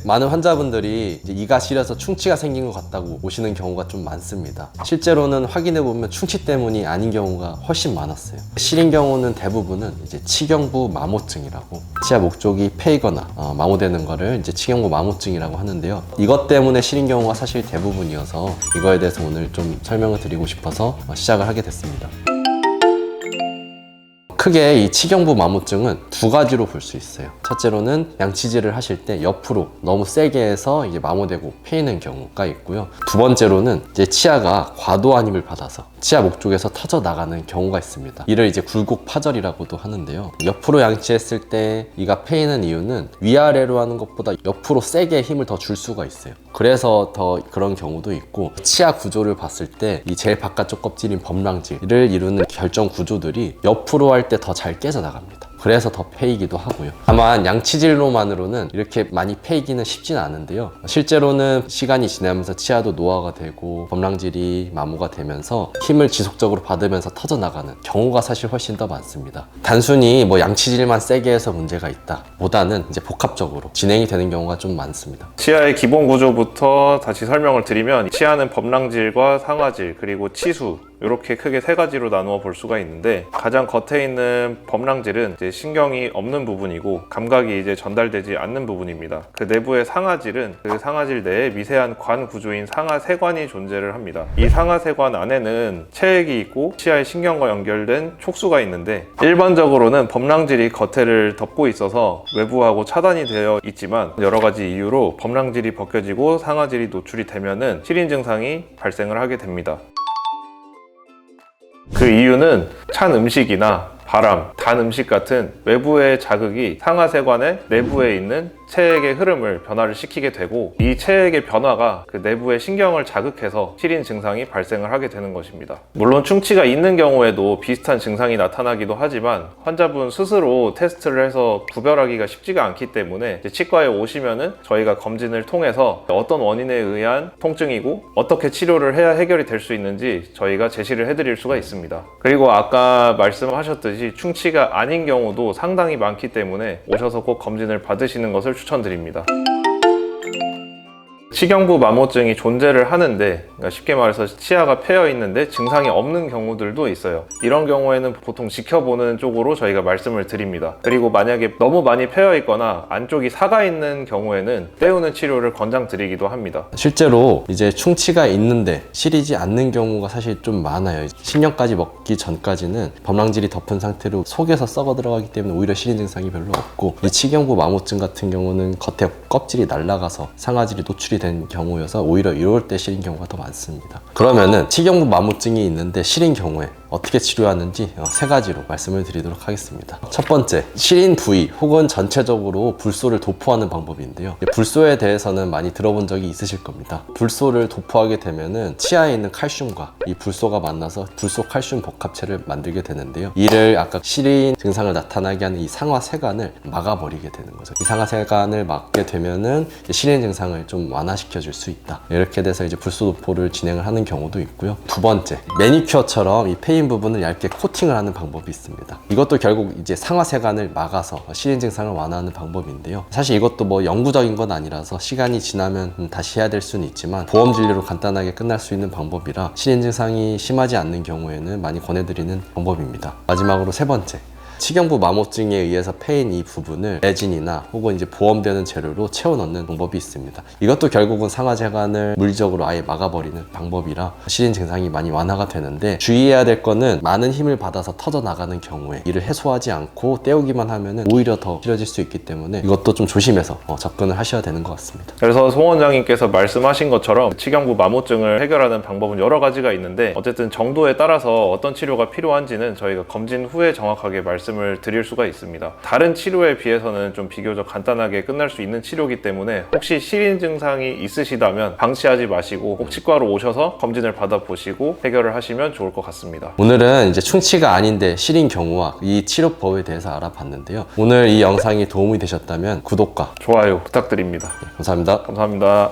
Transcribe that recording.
많은 환자분들이 이제 이가 시려서 충치가 생긴 것 같다고 오시는 경우가 좀 많습니다. 실제로는 확인해보면 충치 때문이 아닌 경우가 훨씬 많았어요. 시린 경우는 대부분은 이제 치경부 마모증이라고, 치아 목쪽이 패이거나 마모되는 거를 이제 치경부 마모증이라고 하는데요. 이것 때문에 시린 경우가 사실 대부분이어서 이거에 대해서 오늘 좀 설명을 드리고 싶어서 시작을 하게 됐습니다. 크게 이 치경부 마모증은 두 가지로 볼 수 있어요. 첫째로는 양치질을 하실 때 옆으로 너무 세게 해서 이제 마모되고 패이는 경우가 있고요. 두 번째로는 이제 치아가 과도한 힘을 받아서 치아 목쪽에서 터져 나가는 경우가 있습니다. 이를 이제 굴곡 파절이라고도 하는데요. 옆으로 양치했을 때 이가 패이는 이유는 위아래로 하는 것보다 옆으로 세게 힘을 더 줄 수가 있어요. 그래서 더 그런 경우도 있고, 치아 구조를 봤을 때 이 제일 바깥쪽 껍질인 범랑질을 이루는 결정 구조들이 옆으로 할 때 더 잘 깨져 나갑니다. 그래서 더 패이기도 하고요. 다만 양치질로만으로는 이렇게 많이 패이기는 쉽지는 않은데요. 실제로는 시간이 지나면서 치아도 노화가 되고 범랑질이 마모가 되면서 힘을 지속적으로 받으면서 터져나가는 경우가 사실 훨씬 더 많습니다. 단순히 뭐 양치질만 세게 해서 문제가 있다 보다는 이제 복합적으로 진행이 되는 경우가 좀 많습니다. 치아의 기본 구조부터 다시 설명을 드리면, 치아는 범랑질과 상아질 그리고 치수, 이렇게 크게 세 가지로 나누어 볼 수가 있는데, 가장 겉에 있는 범랑질은 이제 신경이 없는 부분이고 감각이 이제 전달되지 않는 부분입니다. 그 내부의 상아질은 그 상아질 내에 미세한 관 구조인 상아세관이 존재를 합니다. 이 상아세관 안에는 체액이 있고 치아의 신경과 연결된 촉수가 있는데, 일반적으로는 범랑질이 겉에를 덮고 있어서 외부하고 차단이 되어 있지만, 여러 가지 이유로 범랑질이 벗겨지고 상아질이 노출이 되면은 시린 증상이 발생을 하게 됩니다. 그 이유는 찬 음식이나 바람, 단 음식 같은 외부의 자극이 상하세관의 내부에 있는 체액의 흐름을 변화를 시키게 되고, 이 체액의 변화가 그 내부의 신경을 자극해서 시린 증상이 발생을 하게 되는 것입니다. 물론 충치가 있는 경우에도 비슷한 증상이 나타나기도 하지만 환자분 스스로 테스트를 해서 구별하기가 쉽지가 않기 때문에 치과에 오시면은 저희가 검진을 통해서 어떤 원인에 의한 통증이고 어떻게 치료를 해야 해결이 될 수 있는지 저희가 제시를 해드릴 수가 있습니다. 그리고 아까 말씀하셨듯이 충치가 아닌 경우도 상당히 많기 때문에 오셔서 꼭 검진을 받으시는 것을 추천드립니다. 치경부 마모증이 존재를 하는데, 그러니까 쉽게 말해서 치아가 패여 있는데 증상이 없는 경우들도 있어요. 이런 경우에는 보통 지켜보는 쪽으로 저희가 말씀을 드립니다. 그리고 만약에 너무 많이 패여 있거나 안쪽이 사가 있는 경우에는 떼우는 치료를 권장드리기도 합니다. 실제로 이제 충치가 있는데 시리지 않는 경우가 사실 좀 많아요. 신경까지 먹기 전까지는 범랑질이 덮은 상태로 속에서 썩어 들어가기 때문에 오히려 시린 증상이 별로 없고, 이 치경부 마모증 같은 경우는 겉에 껍질이 날아가서 상아질이 노출이 된 경우여서 오히려 이럴 때 시린 경우가 더 많습니다. 그러면은 치경부 마모증이 있는데 시린 경우에 어떻게 치료하는지 세 가지로 말씀을 드리도록 하겠습니다. 첫 번째, 시린 부위 혹은 전체적으로 불소를 도포하는 방법인데요. 불소에 대해서는 많이 들어본 적이 있으실 겁니다. 불소를 도포하게 되면은 치아에 있는 칼슘과 이 불소가 만나서 불소 칼슘 복합체를 만들게 되는데요. 이를 아까 시린 증상을 나타나게 하는 이 상하세관을 막아버리게 되는 거죠. 이 상하세관을 막게 되면은 시린 증상을 좀 완화시켜 줄 수 있다. 이렇게 돼서 이제 불소 도포를 진행을 하는 경우도 있고요. 두 번째, 매니큐어처럼 이 페인 부분을 얇게 코팅을 하는 방법이 있습니다. 이것도 결국 이제 상하세관을 막아서 시린 증상을 완화하는 방법인데요. 사실 이것도 뭐 영구적인 건 아니라서 시간이 지나면 다시 해야 될 수는 있지만 보험 진료로 간단하게 끝날 수 있는 방법이라 시린 증상이 심하지 않는 경우에는 많이 권해드리는 방법입니다. 마지막으로 세 번째, 치경부 마모증에 의해서 패인 이 부분을 레진이나 혹은 이제 보험되는 재료로 채워 넣는 방법이 있습니다. 이것도 결국은 상하세관을 물리적으로 아예 막아버리는 방법이라 시린 증상이 많이 완화가 되는데, 주의해야 될 거는 많은 힘을 받아서 터져 나가는 경우에 이를 해소하지 않고 떼우기만 하면은 오히려 더 싫어질 수 있기 때문에 이것도 좀 조심해서 접근을 하셔야 되는 것 같습니다. 그래서 송 원장님께서 말씀하신 것처럼 치경부 마모증을 해결하는 방법은 여러 가지가 있는데, 어쨌든 정도에 따라서 어떤 치료가 필요한지는 저희가 검진 후에 정확하게 말씀을 드릴 수가 있습니다. 다른 치료에 비해서는 좀 비교적 간단하게 끝날 수 있는 치료이기 때문에 혹시 시린 증상이 있으시다면 방치하지 마시고 꼭 치과로 오셔서 검진을 받아보시고 해결을 하시면 좋을 것 같습니다. 오늘은 이제 충치가 아닌데 시린 경우와 이 치료법에 대해서 알아봤는데요. 오늘 이 영상이 도움이 되셨다면 구독과 좋아요 부탁드립니다. 감사합니다. 감사합니다.